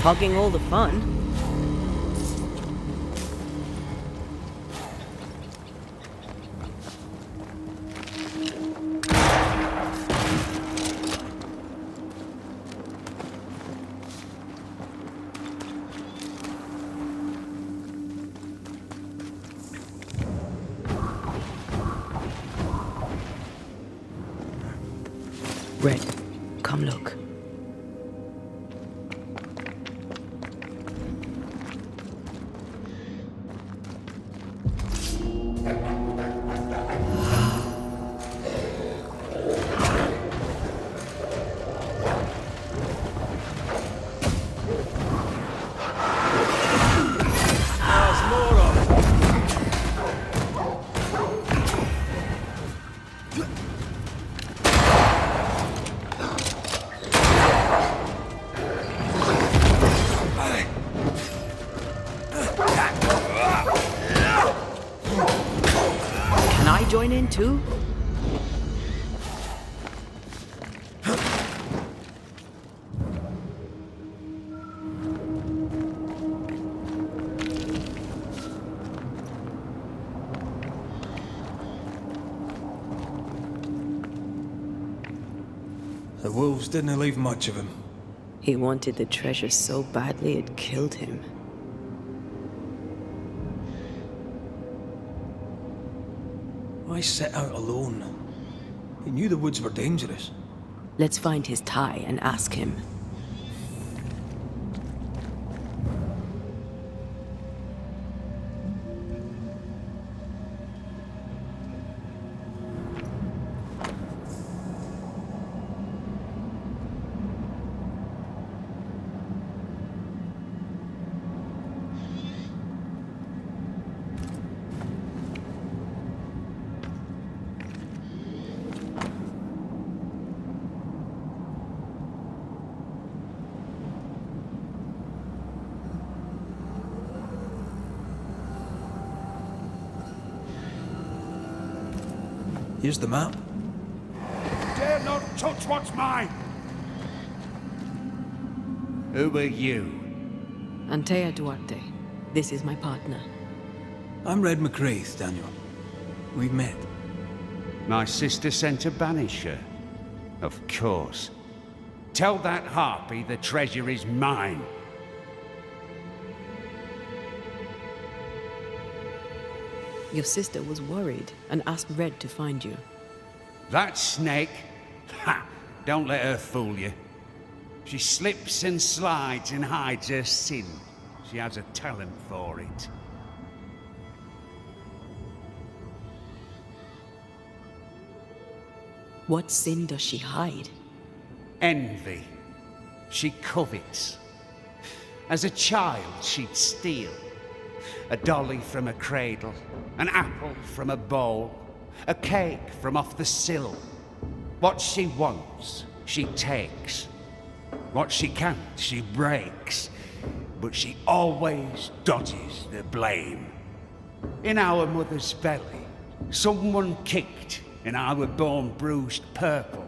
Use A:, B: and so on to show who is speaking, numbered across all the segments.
A: hogging all the fun. Red, come look. Join in too?
B: The wolves didn't leave much of him.
A: He wanted the treasure so badly it killed him.
B: Why set out alone? He knew the woods were dangerous.
A: Let's find his tie and ask him.
B: Here's the map.
C: Dare not touch what's mine! Who are you?
A: Antea Duarte. This is my partner.
B: I'm Red McCraith, Daniel. We've met.
C: My sister sent a banisher. Of course. Tell that harpy the treasure is mine.
A: Your sister was worried and asked Red to find you.
C: That snake? Ha! Don't let her fool you. She slips and slides and hides her sin. She has a talent for it.
A: What sin does she hide?
C: Envy. She covets. As a child, she'd steal. A dolly from a cradle, an apple from a bowl, a cake from off the sill. What she wants, she takes. What she can't, she breaks. But she always dodges the blame. In our mother's belly, someone kicked, and I were born bruised purple.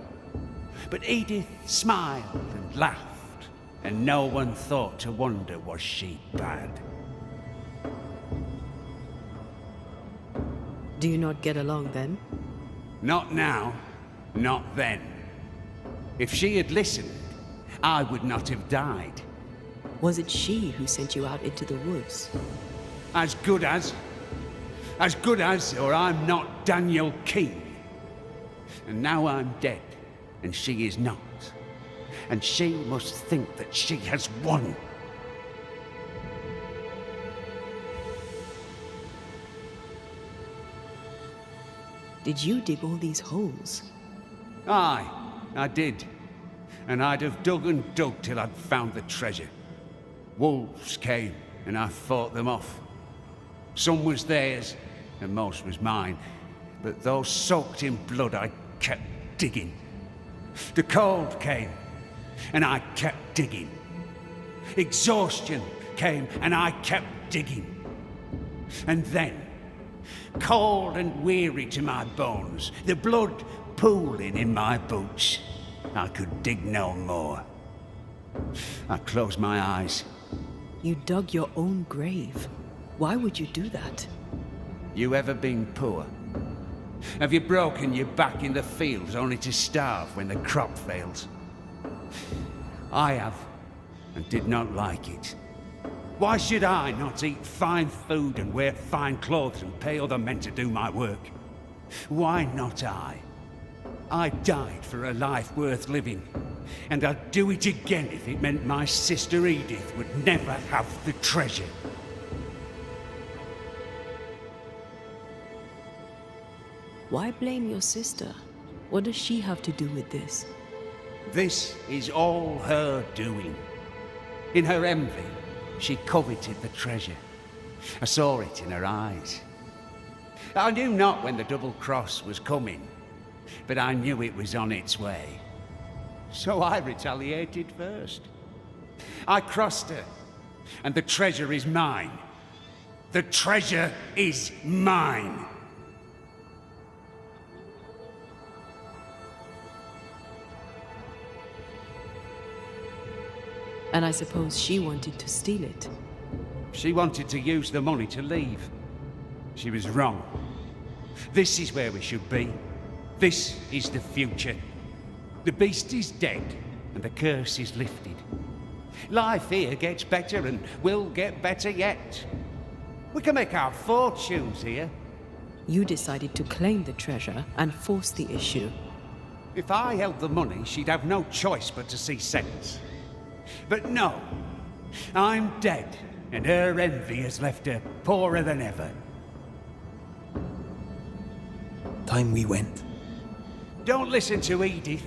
C: But Edith smiled and laughed, and no one thought to wonder was she bad.
A: Do you not get along then?
C: Not now, not then. If she had listened, I would not have died.
A: Was it she who sent you out into the woods?
C: As good as, or I'm not Daniel King. And now I'm dead, and she is not. And she must think that she has won.
A: Did you dig all these holes?
C: Aye, I did. And I'd have dug and dug till I'd found the treasure. Wolves came, and I fought them off. Some was theirs, and most was mine. But those soaked in blood, I kept digging. The cold came, and I kept digging. Exhaustion came, and I kept digging. And then, cold and weary to my bones, the blood pooling in my boots, I could dig no more. I closed my eyes.
A: You dug your own grave. Why would you do that?
C: You ever been poor? Have you broken your back in the fields only to starve when the crop fails? I have, and did not like it. Why should I not eat fine food and wear fine clothes and pay other men to do my work? Why not I? I died for a life worth living, and I'd do it again if it meant my sister Edith would never have the treasure.
A: Why blame your sister? What does she have to do with this?
C: This is all her doing. In her envy, she coveted the treasure. I saw it in her eyes. I knew not when the double cross was coming, but I knew it was on its way. So I retaliated first. I crossed her, and the treasure is mine. The treasure is mine.
A: And I suppose she wanted to steal it.
C: She wanted to use the money to leave. She was wrong. This is where we should be. This is the future. The beast is dead, and the curse is lifted. Life here gets better and will get better yet. We can make our fortunes here.
A: You decided to claim the treasure and force the issue.
C: If I held the money, she'd have no choice but to see sense. But no, I'm dead, and her envy has left her poorer than ever.
B: Time we went.
C: Don't listen to Edith.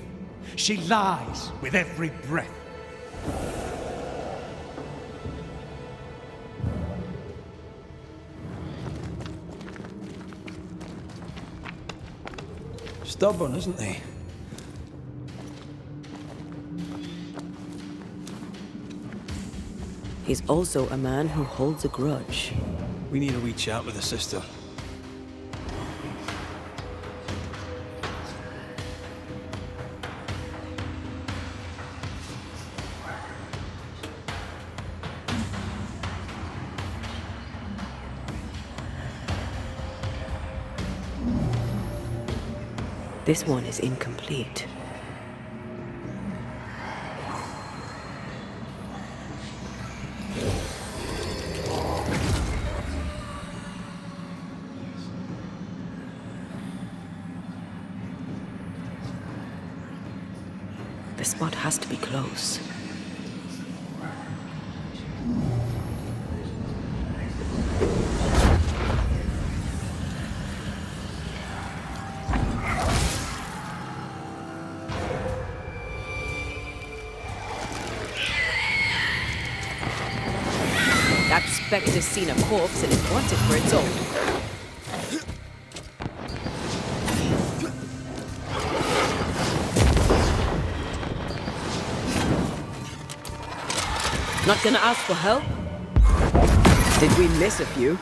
C: She lies with every breath.
B: Stubborn, isn't he?
A: He's also a man who holds a grudge.
B: We need a wee chat with the sister.
A: This one is incomplete. The spot has to be close. That spectre's seen a corpse and it wants it for its own. Not gonna ask for help? Did we miss a few?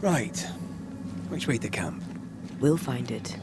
B: Right. Which way to camp?
A: We'll find it.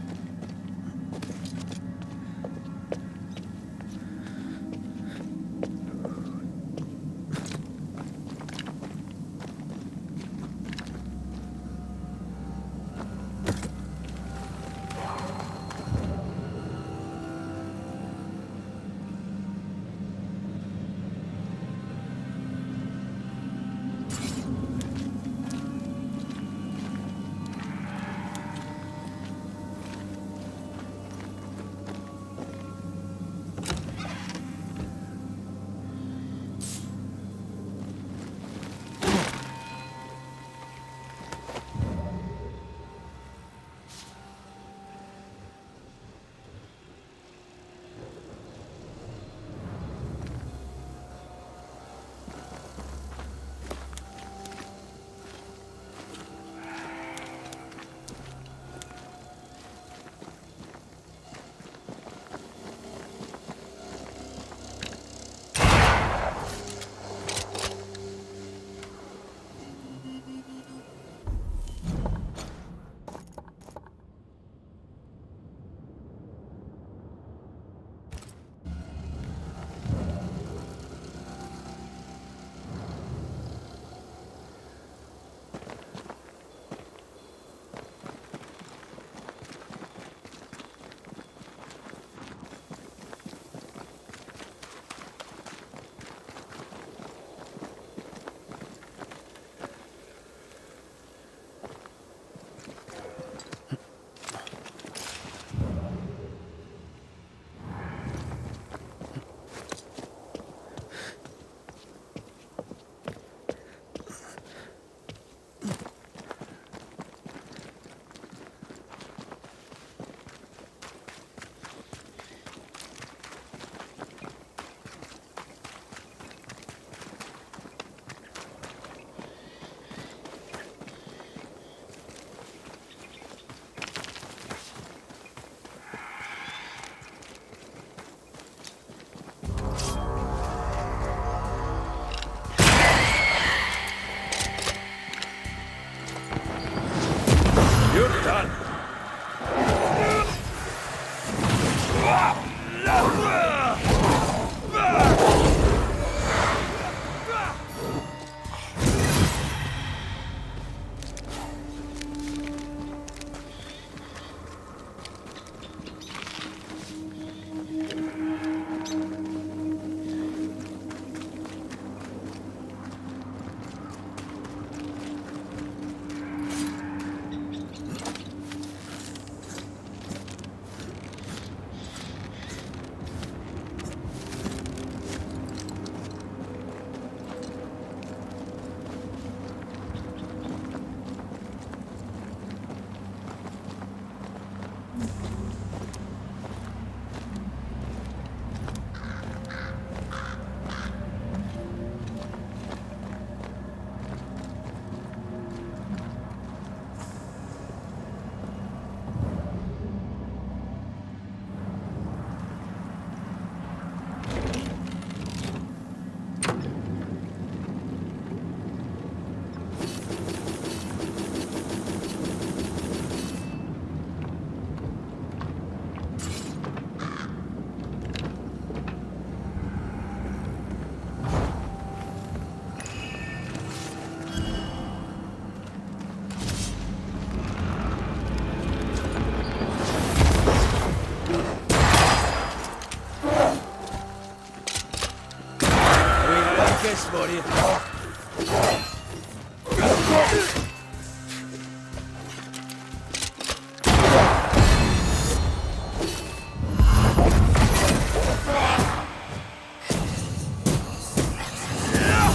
B: Guess for you.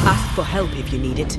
A: Ask for help if you need it.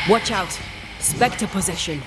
A: Watch out! Spectre possession.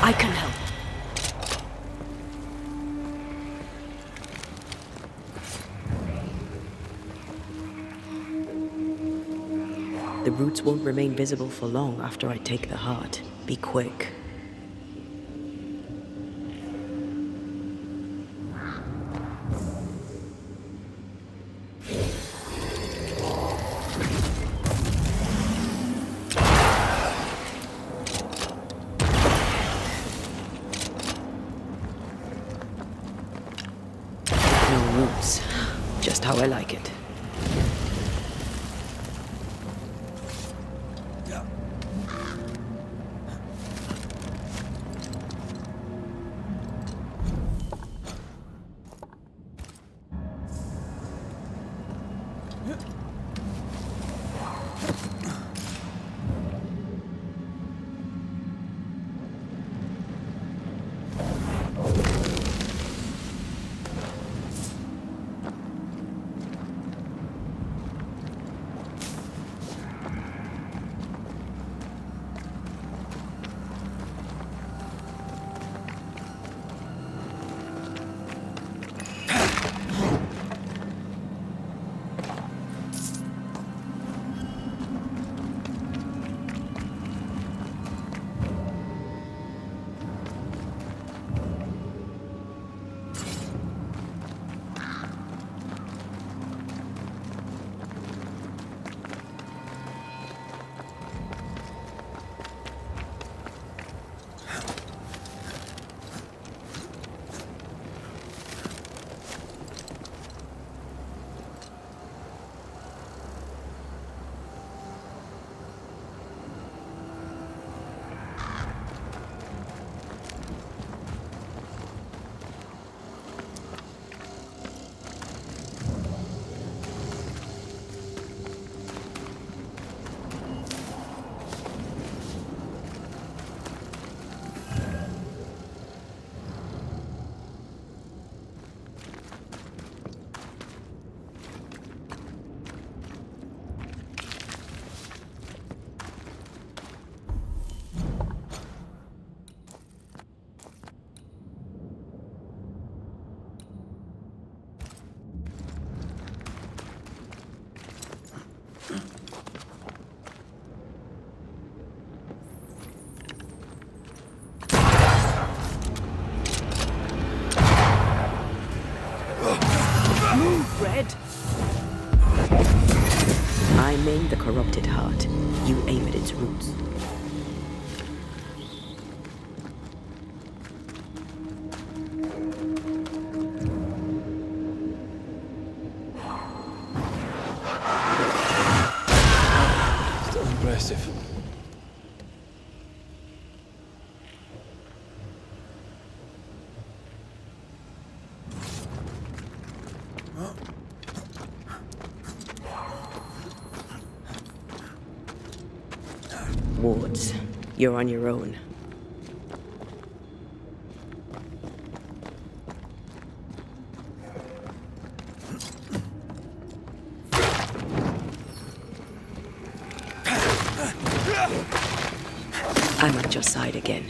A: I can help. The roots won't remain visible for long after I take the heart. Be quick. No roots. Just how I like it. I maim the corrupted heart. You aim at its roots.
B: Still impressive.
A: Wards, you're on your own. I'm at your side again.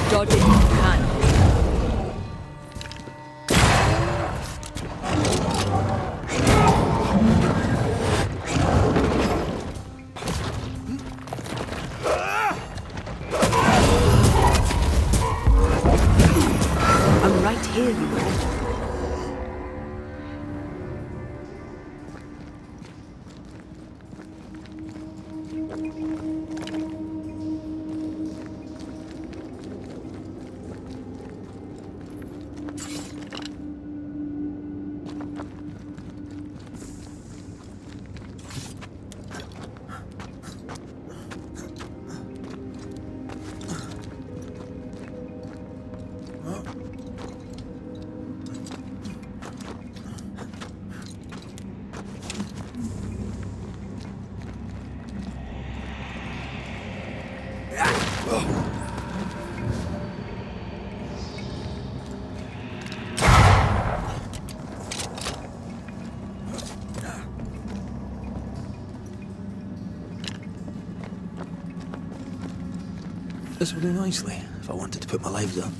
A: Dodge it if you can. I'm right here, you know.
B: This will do nicely if I wanted to put my lives up.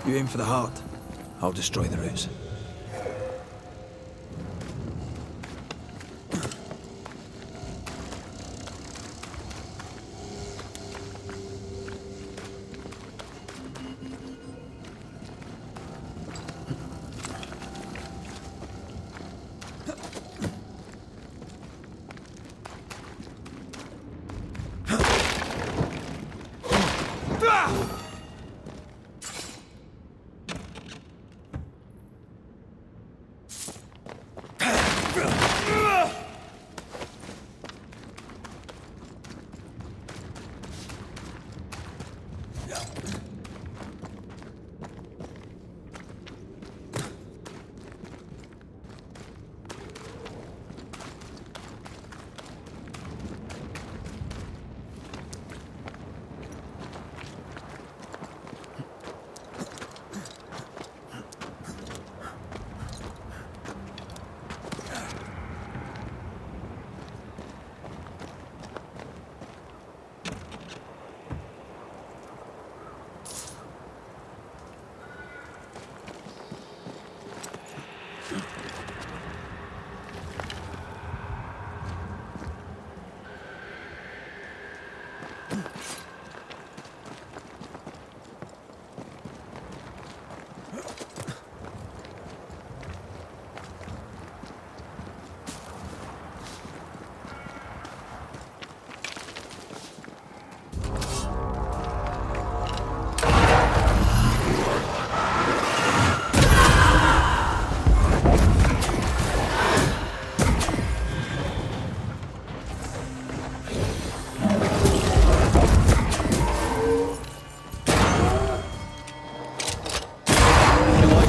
B: You aim for the heart, I'll destroy the roots.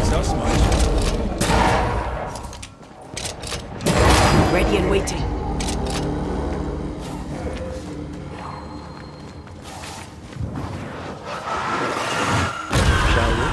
B: likes us much.
A: Ready and waiting. Shall we?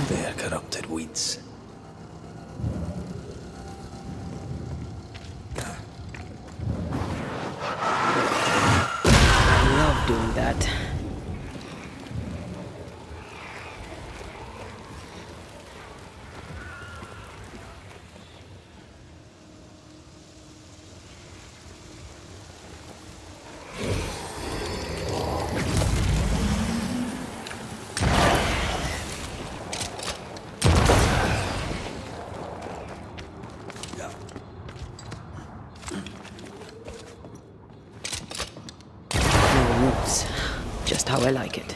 B: They're corrupted weeds.
A: I love doing that. No roots. Just how I like it.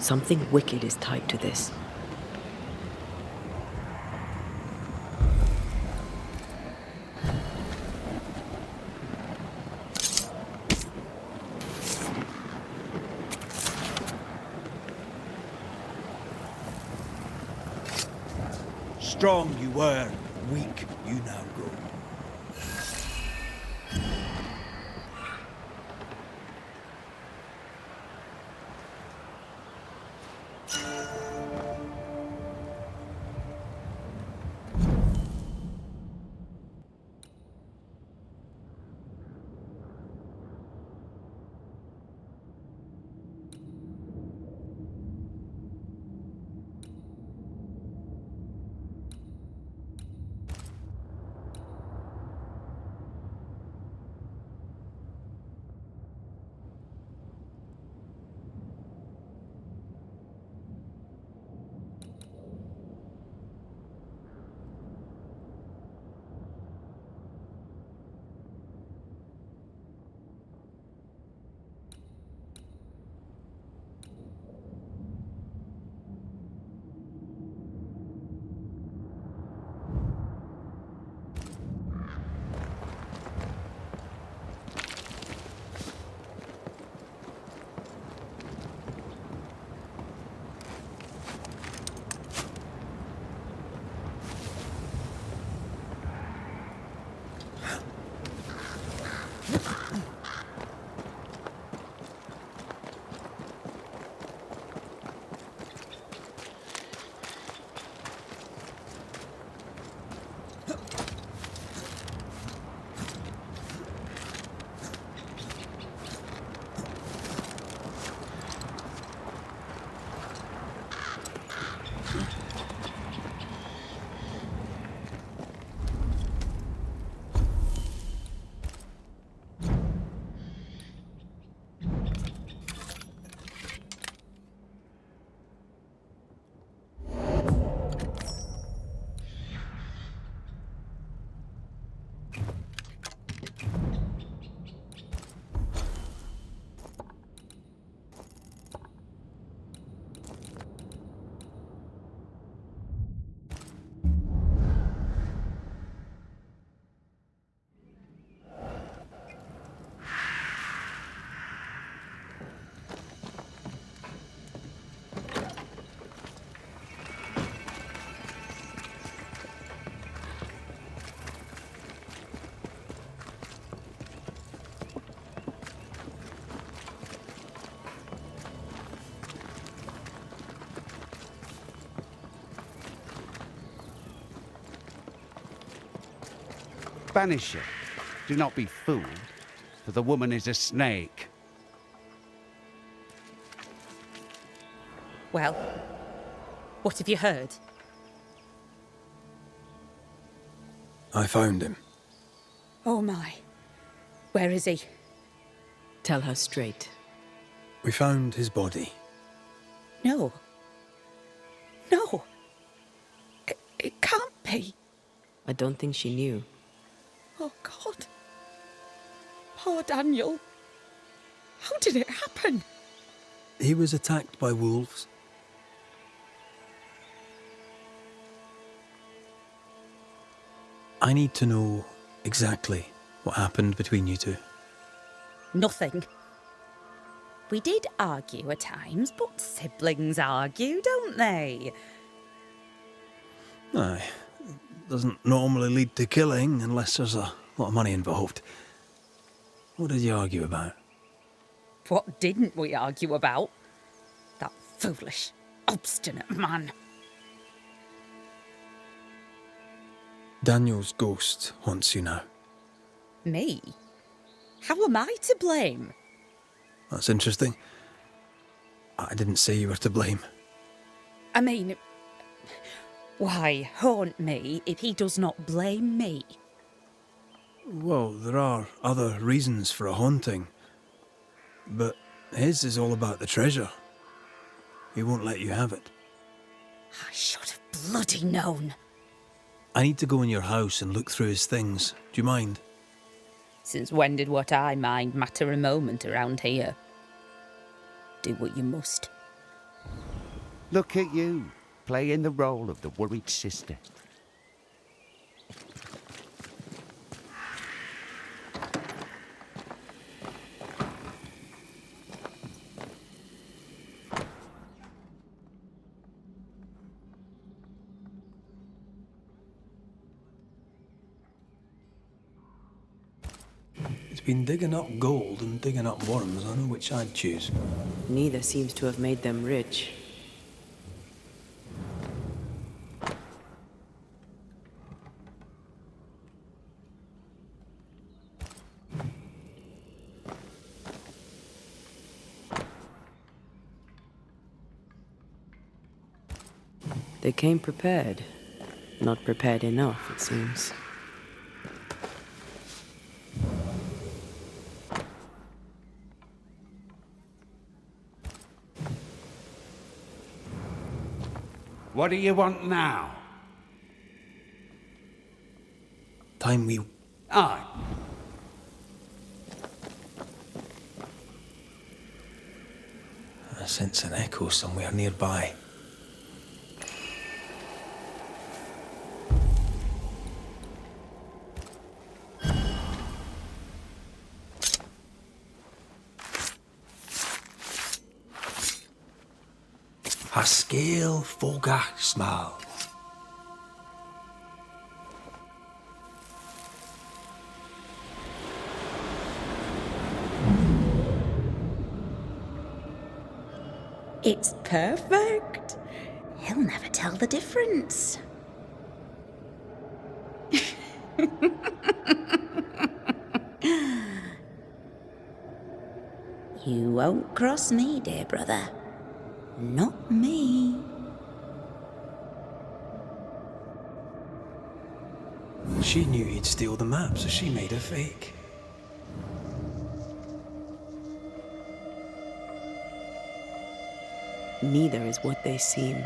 A: Something wicked is tied to this.
B: Strong you were, weak you now grow.
C: Banisher, do not be fooled, for the woman is a snake.
D: Well, what have you heard?
B: I found him.
D: Oh my. Where is he?
A: Tell her straight.
B: We found his body.
D: No. No. It can't be.
A: I don't think she knew.
D: Oh, God. Poor Daniel. How did it happen?
B: He was attacked by wolves. I need to know exactly what happened between you two.
D: Nothing. We did argue at times, but siblings argue, don't they?
B: Aye. Doesn't normally lead to killing unless there's a lot of money involved. What did you argue about?
D: What didn't we argue about? That foolish, obstinate man.
B: Daniel's ghost haunts you now.
D: Me? How am I to blame?
B: That's interesting. I didn't say you were to blame.
D: I mean, why haunt me if he does not blame me?
B: Well, there are other reasons for a haunting. But his is all about the treasure. He won't let you have it.
D: I should have bloody known.
B: I need to go in your house and look through his things. Do you mind?
D: Since when did what I mind matter a moment around here? Do what you must.
C: Look at you, playing the role of the worried sister.
B: Between digging up gold and digging up worms, I know which I'd choose.
A: Neither seems to have made them rich. They came prepared. Not prepared enough, it seems.
C: What do you want now?
B: Time we...
C: Aye.
B: I sense an echo somewhere nearby. A scale fogach smile.
D: It's perfect. He'll never tell the difference. You won't cross me, dear brother. Not me.
B: She knew he'd steal the map, so she made a fake.
A: Neither is what they seem.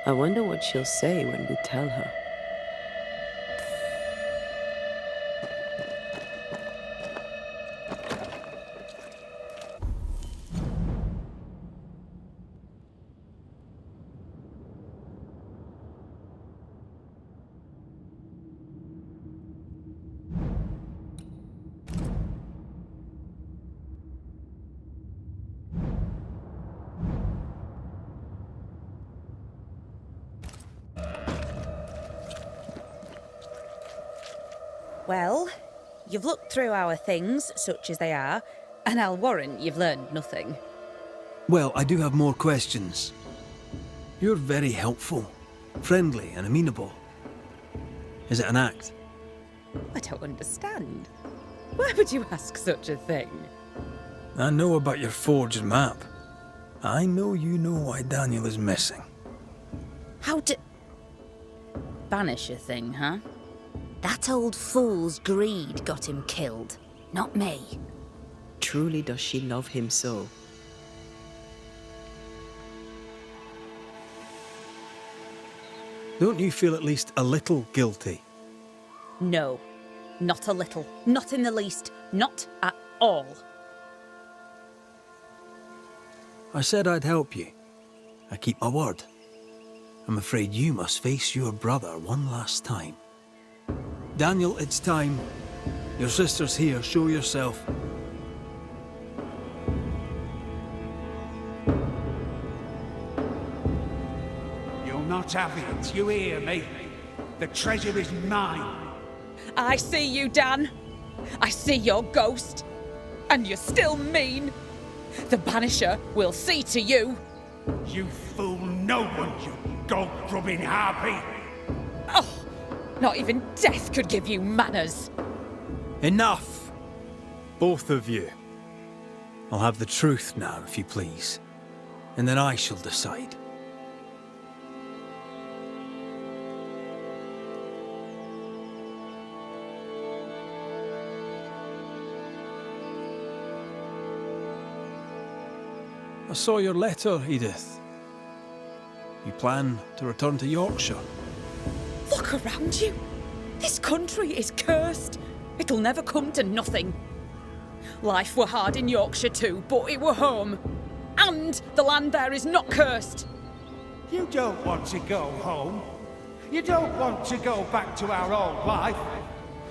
A: I wonder what she'll say when we tell her.
D: Well, you've looked through our things, such as they are, and I'll warrant you've learned nothing.
B: Well, I do have more questions. You're very helpful, friendly and amenable. Is it an act?
D: I don't understand. Why would you ask such a thing?
B: I know about your forged map. I know you know why Daniel is missing.
D: How do... Banisher thing, huh? That old fool's greed got him killed, not me.
A: Truly does she love him so?
B: Don't you feel at least a little guilty?
D: No, not a little, not in the least, not at all.
B: I said I'd help you. I keep my word. I'm afraid you must face your brother one last time. Daniel, it's time. Your sister's here. Show yourself.
C: You'll not have it, you hear me? The treasure is mine.
D: I see you, Dan. I see your ghost. And you're still mean. The Banisher will see to you.
C: You fool no one, you gold-grubbing harpy.
D: Oh, not even death could give you manners.
B: Enough! Both of you. I'll have the truth now, if you please. And then I shall decide. I saw your letter, Edith. You plan to return to Yorkshire?
D: Look around you. This country is cursed. It'll never come to nothing. Life were hard in Yorkshire too, but it were home. And the land there is not cursed.
C: You don't want to go home. You don't want to go back to our old life.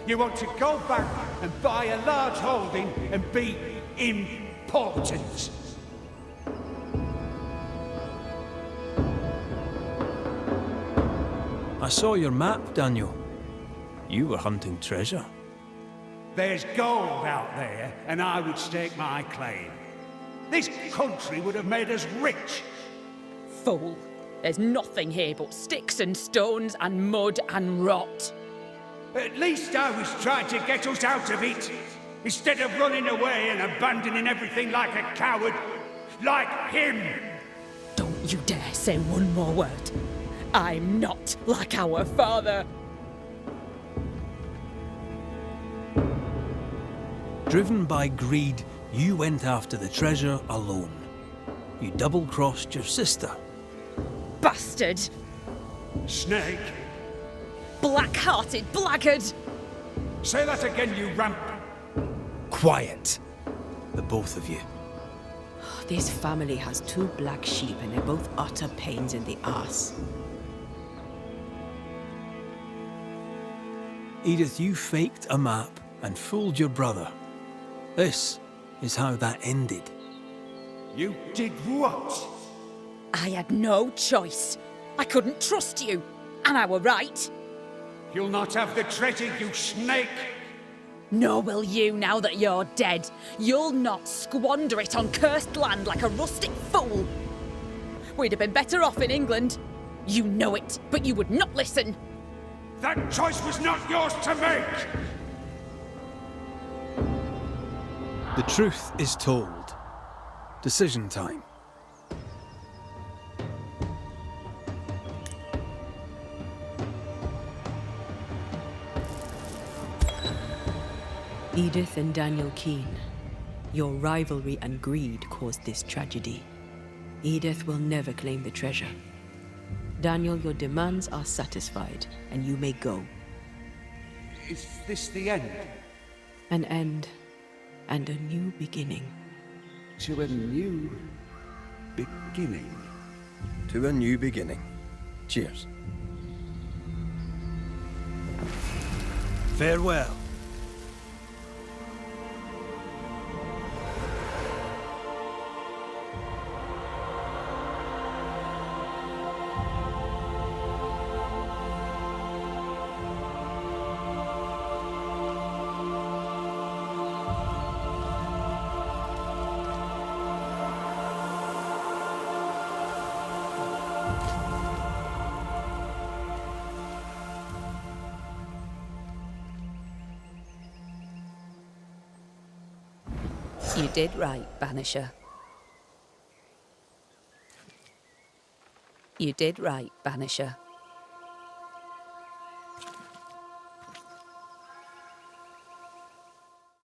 C: You want to go back and buy a large holding and be important.
B: I saw your map, Daniel. You were hunting treasure.
C: There's gold out there, and I would stake my claim. This country would have made us rich.
D: Fool. There's nothing here but sticks and stones and mud and rot.
C: At least I was trying to get us out of it, instead of running away and abandoning everything like a coward, like him.
D: Don't you dare say one more word. I'm not like our father.
B: Driven by greed, you went after the treasure alone. You double-crossed your sister.
D: Bastard!
C: Snake,
D: Black-hearted blackguard!
C: say that again, you ramp.
B: Quiet, the both of you.
A: This family has 2 black sheep and they're both utter pains in the arse.
B: Edith, you faked a map and fooled your brother. This is how that ended.
C: You did what?
D: I had no choice. I couldn't trust you. And I were right.
C: You'll not have the treasure, you snake.
D: Nor will you now that you're dead. You'll not squander it on cursed land like a rustic fool. We'd have been better off in England. You know it, but you would not listen.
C: That choice was not yours to make.
B: The truth is told. Decision time.
A: Edith and Daniel Keene, your rivalry and greed caused this tragedy. Edith will never claim the treasure. Daniel, your demands are satisfied, and you may go.
C: Is this the end?
A: An end, and a new beginning.
C: To a new beginning.
E: To a new beginning. Cheers.
B: Farewell.
D: You did right, Banisher. You did right, Banisher.